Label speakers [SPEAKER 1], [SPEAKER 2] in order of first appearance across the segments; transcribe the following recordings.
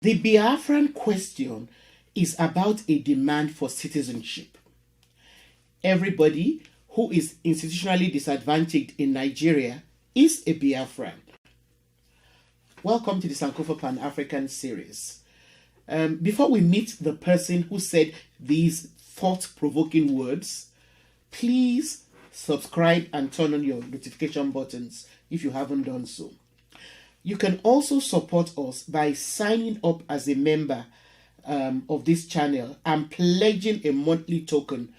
[SPEAKER 1] The Biafran question is about a demand for citizenship. Everybody who is institutionally disadvantaged in Nigeria is a Biafran. Welcome to the Sankofa Pan-African series. Before we meet the person who said these thought-provoking words, please subscribe and turn on your notification buttons if you haven't done so. You can also support us by signing up as a member of this channel and pledging a monthly token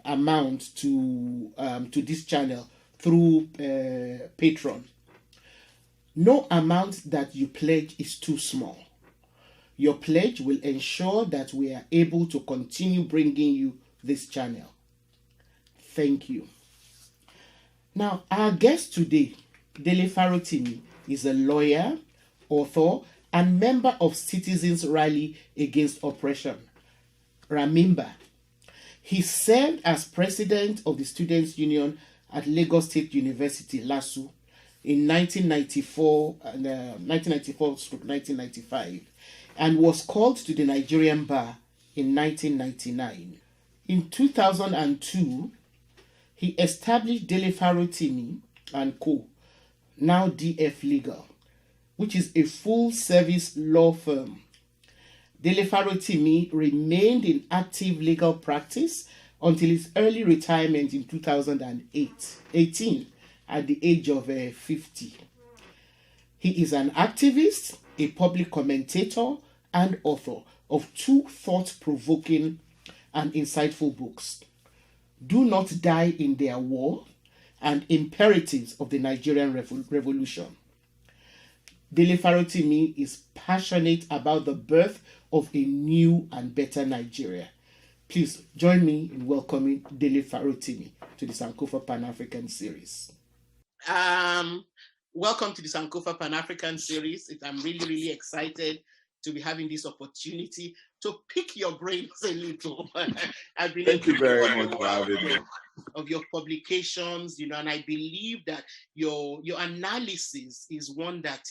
[SPEAKER 1] amount to this channel through Patreon. No amount that you pledge is too small. Your pledge will ensure that we are able to continue bringing you this channel. Thank you. Now, our guest today, Dele Farotimi, is a lawyer, author, and member of Citizens Rally Against Oppression, Ramimba. He served as president of the Students' Union at Lagos State University, LASU, in 1994-1995, and was called to the Nigerian bar in 1999. In 2002, he established Dele Farotimi and Co., now DF Legal, which is a full-service law firm. Dele Farotimi remained in active legal practice until his early retirement in 2018 at the age of 50. He is an activist, a public commentator, and author of 2 thought-provoking and insightful books, Do Not Die in Their War and Imperatives of the Nigerian Revolution. Dele Farotimi is passionate about the birth of a new and better Nigeria. Please join me in welcoming Dele Farotimi to the Sankofa Pan-African series. Welcome to the Sankofa Pan-African series. I'm really, really excited to be having this opportunity to pick your brains a little. I've been
[SPEAKER 2] Thank you very much for having me.
[SPEAKER 1] Of your publications, and I believe that your analysis is one that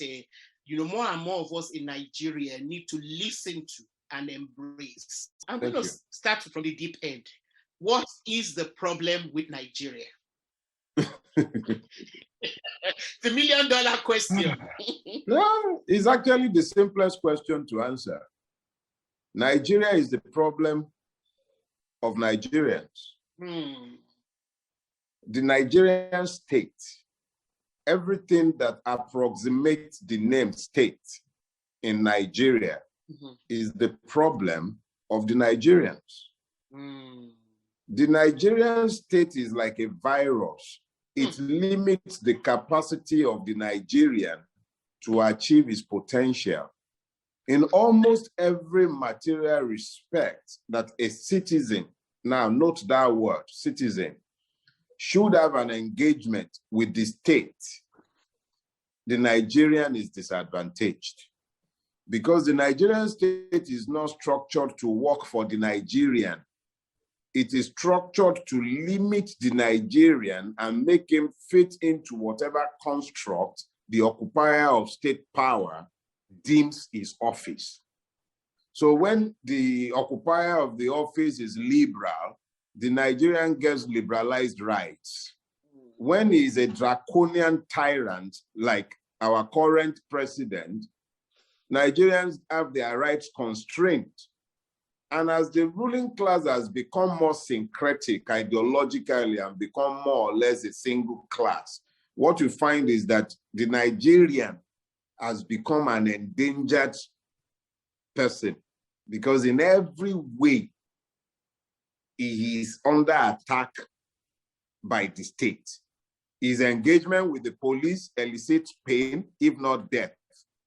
[SPEAKER 1] more and more of us in Nigeria need to listen to and embrace. I'm going to start from the deep end. What is the problem with Nigeria? The $1 million question.
[SPEAKER 2] No, it's actually the simplest question to answer. Nigeria is the problem of Nigerians. The Nigerian state, everything that approximates the name state in Nigeria is the problem of the Nigerians. The Nigerian state is like a virus. It limits the capacity of the Nigerian to achieve his potential in almost every material respect that a citizen, now note that word, citizen, should have an engagement with the state. The Nigerian is disadvantaged because the Nigerian state is not structured to work for the Nigerian. It is structured to limit the Nigerian and make him fit into whatever construct the occupier of state power deems his office. So when the occupier of the office is liberal, the Nigerian gets liberalized rights. When he is a draconian tyrant, like our current president, Nigerians have their rights constrained. And as the ruling class has become more syncretic ideologically and become more or less a single class, what you find is that the Nigerian has become an endangered person because in every way he is under attack by the state. His engagement with the police elicits pain, if not death.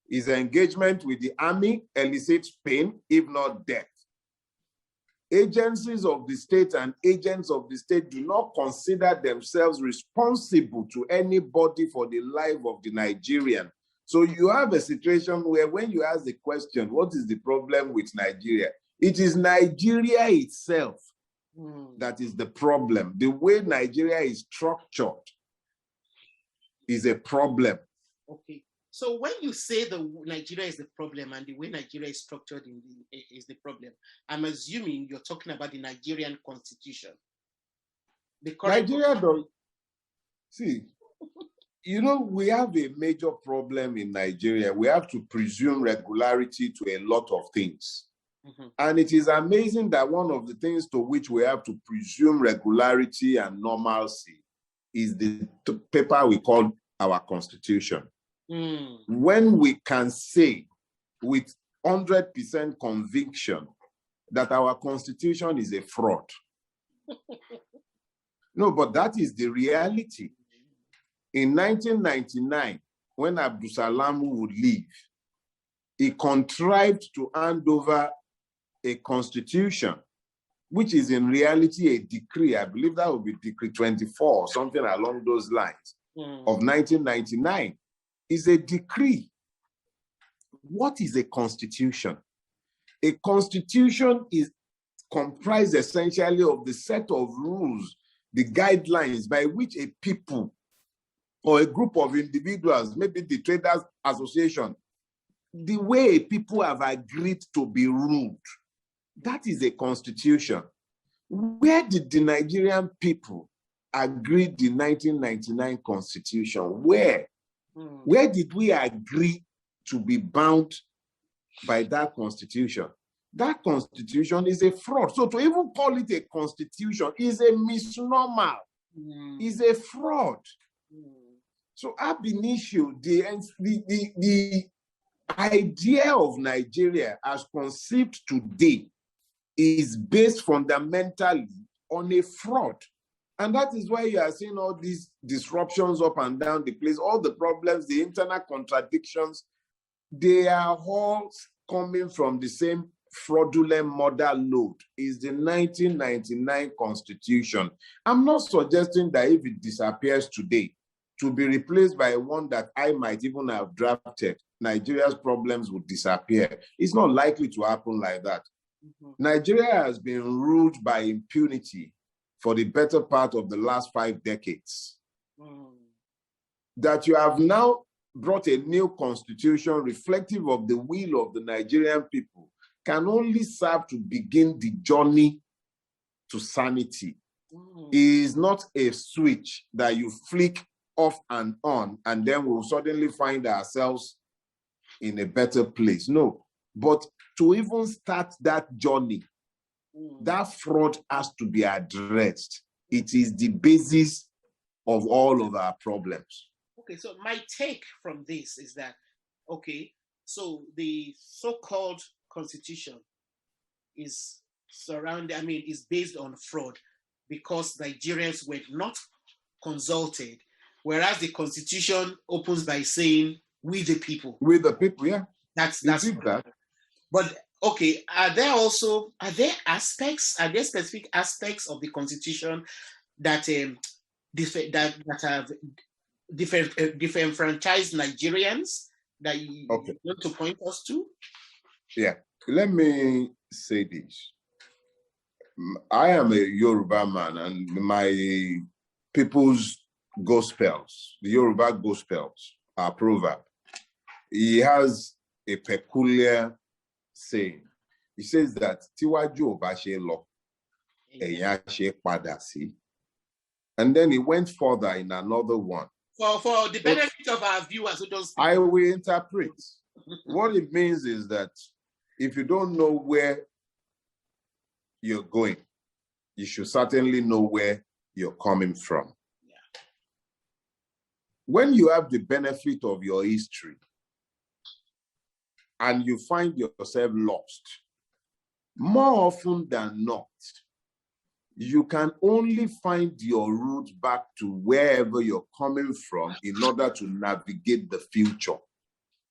[SPEAKER 2] His engagement with the army elicits pain, if not death. Agencies of the state and agents of the state do not consider themselves responsible to anybody for the life of the Nigerian. So you have a situation where when you ask the question, what is the problem with Nigeria? It is Nigeria itself that is the problem. The way Nigeria is structured is a problem.
[SPEAKER 1] Okay. So when you say the Nigeria is the problem and the way Nigeria is structured is the problem, I'm assuming you're talking about the Nigerian constitution. The current
[SPEAKER 2] Nigeria does. See, you know, we have a major problem in Nigeria. We have to presume regularity to a lot of things. Mm-hmm. And it is amazing that one of the things to which we have to presume regularity and normalcy is the paper we call our constitution. Mm. When we can say with 100% conviction that our constitution is a fraud. No, but that is the reality. In 1999, when Abdul Salam would leave, he contrived to hand over a constitution, which is in reality a decree. I believe that would be Decree 24 or something along those lines of 1999. Is a decree. What is a constitution? A constitution is comprised essentially of the set of rules, the guidelines by which a people or a group of individuals, maybe the Traders Association, the way people have agreed to be ruled. That is a constitution. Where did the Nigerian people agree the 1999 constitution? Where? Where did we agree to be bound by that constitution? That constitution is a fraud. So to even call it a constitution is a misnomer, is a fraud. So ab initio, the idea of Nigeria as conceived today is based fundamentally on a fraud. And that is why you are seeing all these disruptions up and down the place, all the problems, the internal contradictions, they are all coming from the same fraudulent mother lode, is the 1999 Constitution. I'm not suggesting that if it disappears today, to be replaced by one that I might even have drafted, Nigeria's problems would disappear. It's not likely to happen like that. Nigeria has been ruled by impunity for the better part of the last 5 decades. That you have now brought a new constitution reflective of the will of the Nigerian people can only serve to begin the journey to sanity. It is not a switch that you flick off and on, and then we'll suddenly find ourselves in a better place. No, but to even start that journey, that fraud has to be addressed. It is the basis of all of our problems.
[SPEAKER 1] Okay, so my take from this is that, okay, so the so-called constitution is is based on fraud because Nigerians were not consulted, whereas the constitution opens by saying, we the people.
[SPEAKER 2] We the people, yeah.
[SPEAKER 1] That's that. But okay, are there specific aspects of the constitution that have disenfranchised Nigerians that you want to point us to?
[SPEAKER 2] Yeah, let me say this. I am a Yoruba man, and my people's gospels, the Yoruba gospels, are proverb. He has a peculiar saying. He says that Tiwaju oba se lo, eyan se pada si. And then he went further in another one.
[SPEAKER 1] For the benefit of our viewers who don't speak.
[SPEAKER 2] I will interpret. What it means is that if you don't know where you're going, you should certainly know where you're coming from. Yeah. When you have the benefit of your history and you find yourself lost, more often than not, you can only find your route back to wherever you're coming from in order to navigate the future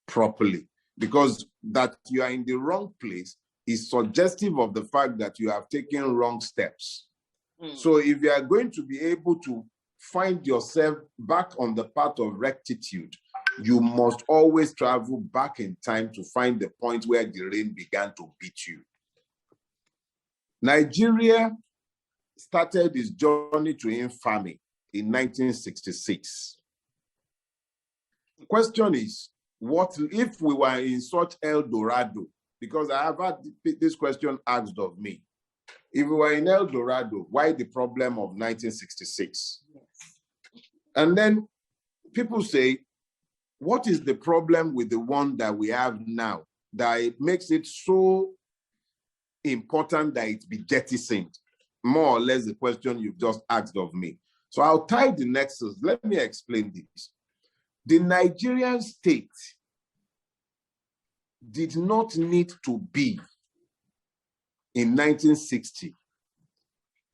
[SPEAKER 2] properly. Because that you are in the wrong place is suggestive of the fact that you have taken wrong steps. So if you are going to be able to find yourself back on the path of rectitude, you must always travel back in time to find the point where the rain began to beat you. Nigeria started its journey to infamy in 1966. The question is, what if we were in such El Dorado? Because I have had this question asked of me. If we were in El Dorado, why the problem of 1966? Yes. And then people say, what is the problem with the one that we have now that it makes it so important that it be jettisoned? More or less the question you've just asked of me. So I'll tie the nexus. Let me explain this. The Nigerian state did not need to be in 1960,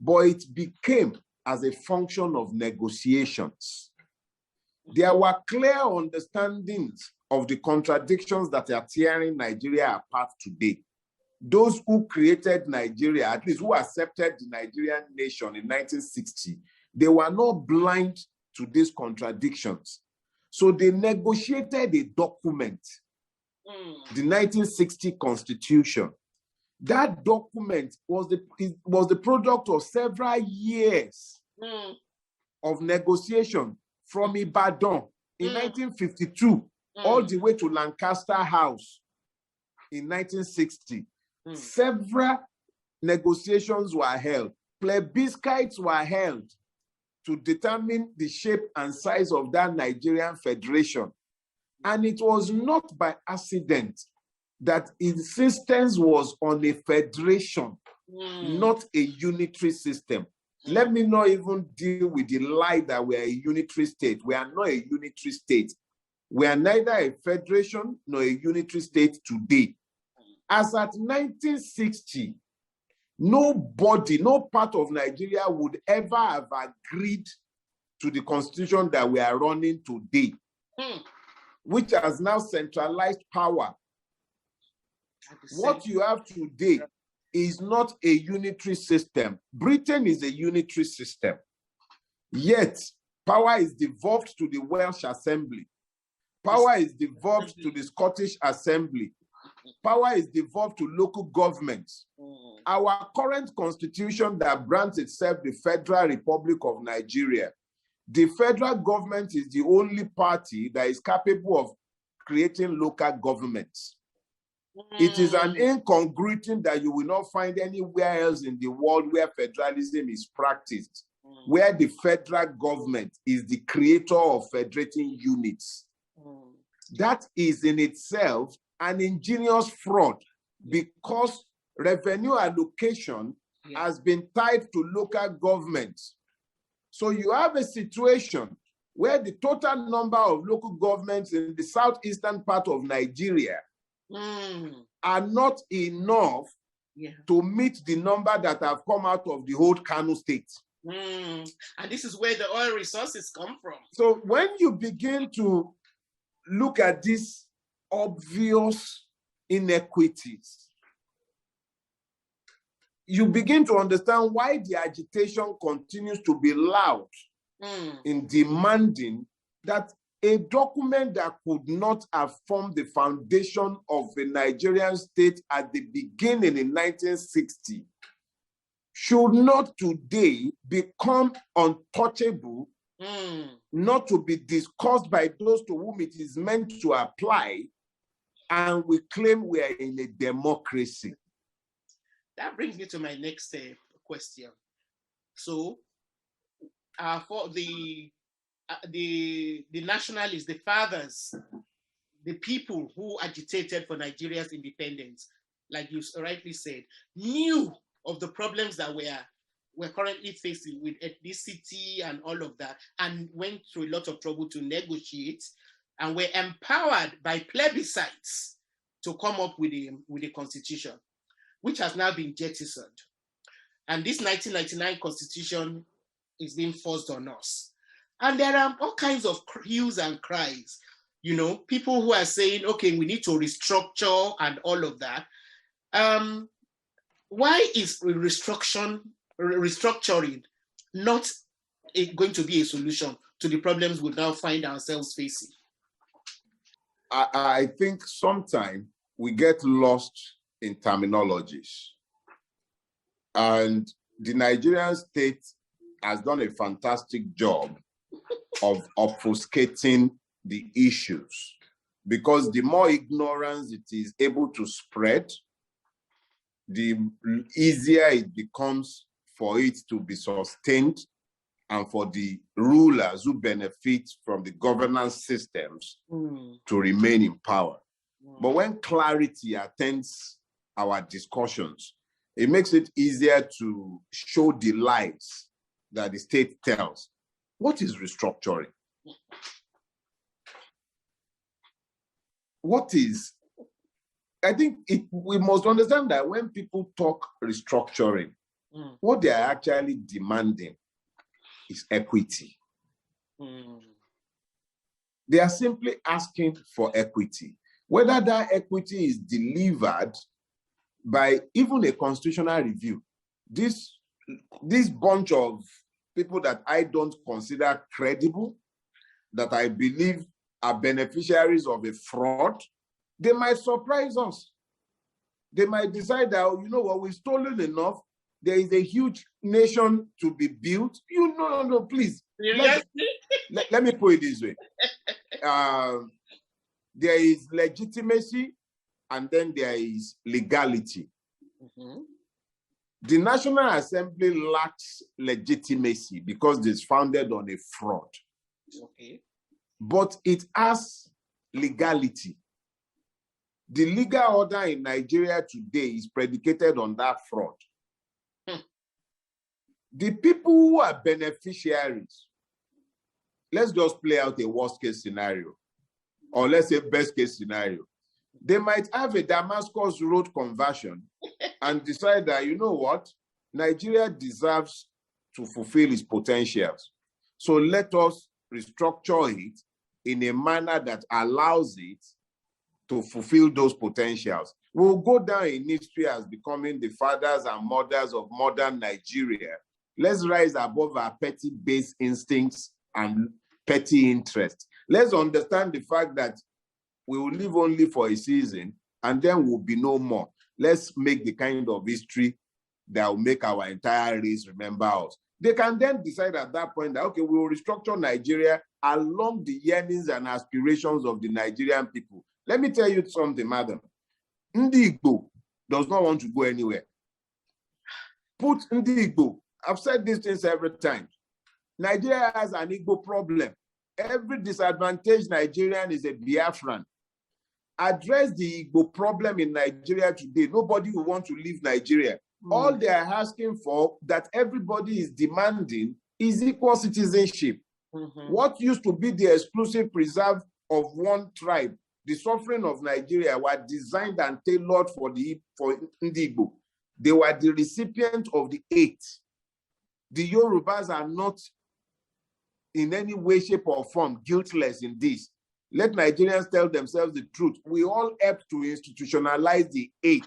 [SPEAKER 2] but it became as a function of negotiations. There were clear understandings of the contradictions that are tearing Nigeria apart today. Those who created Nigeria, at least who accepted the Nigerian nation in 1960, they were not blind to these contradictions. So they negotiated a document, the 1960 Constitution. That document was the product of several years of negotiation from Ibadan in 1952 all the way to Lancaster House in 1960. Several negotiations were held. Plebiscites were held to determine the shape and size of that Nigerian federation. And it was not by accident that insistence was on a federation, not a unitary system. Let me not even deal with the lie that we are a unitary state. We are not a unitary state. We are neither a federation nor a unitary state today. As at 1960, nobody, no part of Nigeria would ever have agreed to the constitution that we are running today, which has now centralized power. What you have today is not a unitary system. Britain is a unitary system. Yet, power is devolved to the Welsh Assembly. Power is devolved to the Scottish Assembly. Power is devolved to local governments. Our current constitution that brands itself the Federal Republic of Nigeria, the federal government is the only party that is capable of creating local governments. It is an incongruity that you will not find anywhere else in the world where federalism is practiced, where the federal government is the creator of federating units. That is in itself an ingenious fraud because revenue allocation has been tied to local governments. So you have a situation where the total number of local governments in the southeastern part of Nigeria are not enough to meet the number that have come out of the whole Kano state.
[SPEAKER 1] And this is where the oil resources come from.
[SPEAKER 2] So when you begin to look at these obvious inequities, you begin to understand why the agitation continues to be loud in demanding that a document that could not have formed the foundation of the Nigerian state at the beginning in 1960 should not today become untouchable, not to be discussed by those to whom it is meant to apply, and we claim we are in a democracy.
[SPEAKER 1] That brings me to my next question. So, for the nationalists, the fathers, the people who agitated for Nigeria's independence, like you rightly said, knew of the problems that we're currently facing with ethnicity and all of that, and went through a lot of trouble to negotiate, and were empowered by plebiscites to come up with a constitution, which has now been jettisoned. And this 1999 constitution is being forced on us. And there are all kinds of hues and cries. You know, people who are saying, okay, we need to restructure and all of that. Why is restructuring not going to be a solution to the problems we now find ourselves facing?
[SPEAKER 2] I think sometimes we get lost in terminologies. And the Nigerian state has done a fantastic job of obfuscating the issues. because the more ignorance it is able to spread, the easier it becomes for it to be sustained and for the rulers who benefit from the governance systems to remain in power. But when clarity attends our discussions, it makes it easier to show the lies that the state tells. What is restructuring? I think we must understand that when people talk restructuring, what they are actually demanding is equity. They are simply asking for equity. Whether that equity is delivered by even a constitutional review, this bunch of people that I don't consider credible, that I believe are beneficiaries of a fraud, they might surprise us. They might decide that, you know what, we've stolen enough. There is a huge nation to be built. No, please. Let me put it this way. There is legitimacy and then there is legality. The National Assembly lacks legitimacy because it's founded on a fraud. But it has legality. The legal order in Nigeria today is predicated on that fraud. The people who are beneficiaries, let's just play out a worst case scenario, or let's say best case scenario. They might have a Damascus Road conversion and decide that, you know what, Nigeria deserves to fulfill its potentials. So let us restructure it in a manner that allows it to fulfill those potentials. We'll go down in history as becoming the fathers and mothers of modern Nigeria. Let's rise above our petty base instincts and petty interests. Let's understand the fact that we will live only for a season and then we'll be no more. Let's make the kind of history that will make our entire race remember us. They can then decide at that point that, okay, we will restructure Nigeria along the yearnings and aspirations of the Nigerian people. Let me tell you something, madam. Ndi Igbo does not want to go anywhere. Put Ndi Igbo. I've said these things every time. Nigeria has an Igbo problem. Every disadvantaged Nigerian is a Biafran. Address the Igbo problem in Nigeria today. Nobody will want to leave Nigeria. All they are asking for, that everybody is demanding, is equal citizenship. What used to be the exclusive preserve of one tribe, the suffering of Nigeria, were designed and tailored for Ndi Igbo. They were the recipient of the 8. The Yorubas are not in any way, shape, or form guiltless in this. Let Nigerians tell themselves the truth. We all helped to institutionalize the 8.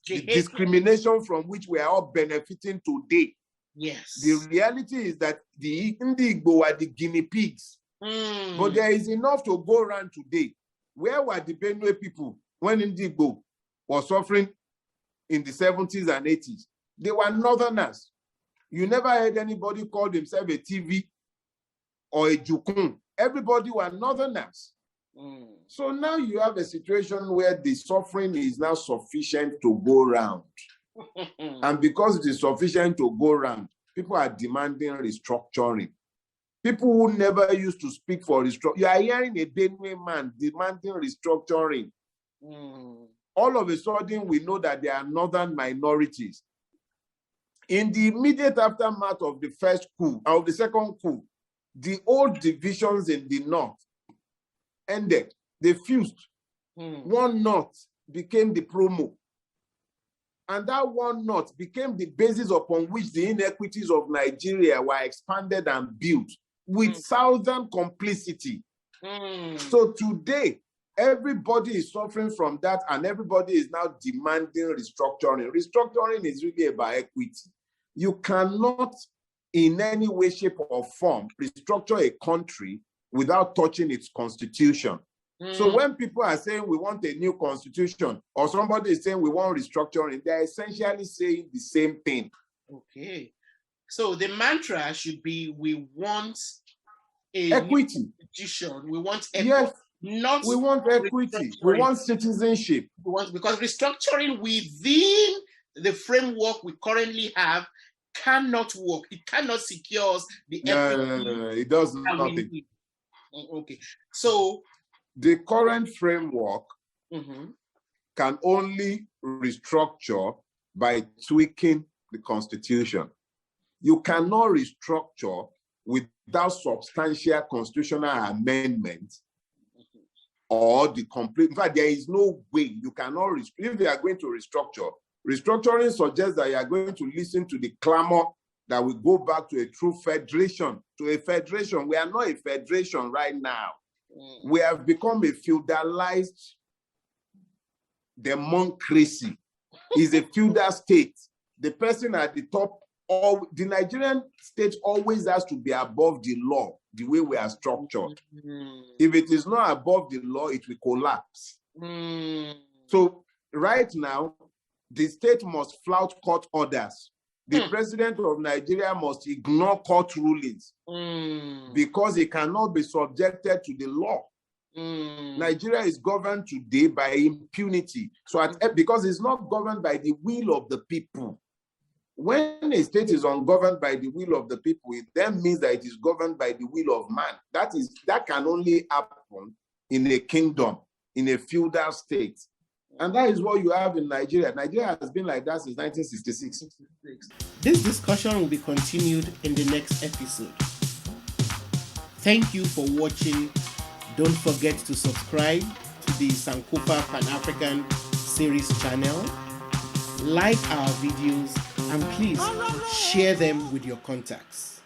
[SPEAKER 2] The discrimination from which we are all benefiting today.
[SPEAKER 1] Yes.
[SPEAKER 2] The reality is that the Ndi Igbo were the guinea pigs. But there is enough to go around today. Where were the Benue people when Ndi Igbo was suffering in the 70s and 80s? They were northerners. You never heard anybody call themselves a TV or a Jukun. Everybody were northerners. So now you have a situation where the suffering is now sufficient to go round. And because it is sufficient to go round, people are demanding restructuring. People who never used to speak for restructuring. You are hearing a Benue man demanding restructuring. All of a sudden, we know that there are northern minorities. In the immediate aftermath of the first coup, of the second coup, the old divisions in the north ended. They fused. One north became the promo. And that one north became the basis upon which the inequities of Nigeria were expanded and built with southern complicity. So today, everybody is suffering from that and everybody is now demanding restructuring. Restructuring is really about equity. You cannot in any way, shape, or form restructure a country without touching its constitution. So when people are saying we want a new constitution, or somebody is saying we want restructuring, they're essentially saying the same thing.
[SPEAKER 1] Okay. So the mantra should be, we want a
[SPEAKER 2] equity.
[SPEAKER 1] New constitution. We want equity.
[SPEAKER 2] Yes.
[SPEAKER 1] not
[SPEAKER 2] We want equity. We want citizenship.
[SPEAKER 1] Because restructuring within the framework we currently have cannot work. It cannot secure us the equity.
[SPEAKER 2] No, it does not.
[SPEAKER 1] Okay. So
[SPEAKER 2] the current framework can only restructure by tweaking the Constitution. You cannot restructure without substantial constitutional amendment or the complete. In fact, there is no way you cannot, if they are going to restructure, restructuring suggests that you are going to listen to the clamor that we go back to a true federation, to a federation. We are not a federation right now. We have become a feudalized democracy. Is a feudal state. The person at the top, the Nigerian state always has to be above the law, the way we are structured. If it is not above the law, it will collapse. So right now, the state must flout court orders. The president of Nigeria must ignore court rulings because he cannot be subjected to the law. Nigeria is governed today by impunity. So because it's not governed by the will of the people. When a state is ungoverned by the will of the people, it then means that it is governed by the will of man. That can only happen in a kingdom, in a feudal state. And that is what you have in Nigeria. Nigeria has been like that since 1966.
[SPEAKER 1] This discussion will be continued in the next episode. Thank you for watching. Don't forget to subscribe to the Sankofa Pan-African series channel. Like our videos and please share them with your contacts.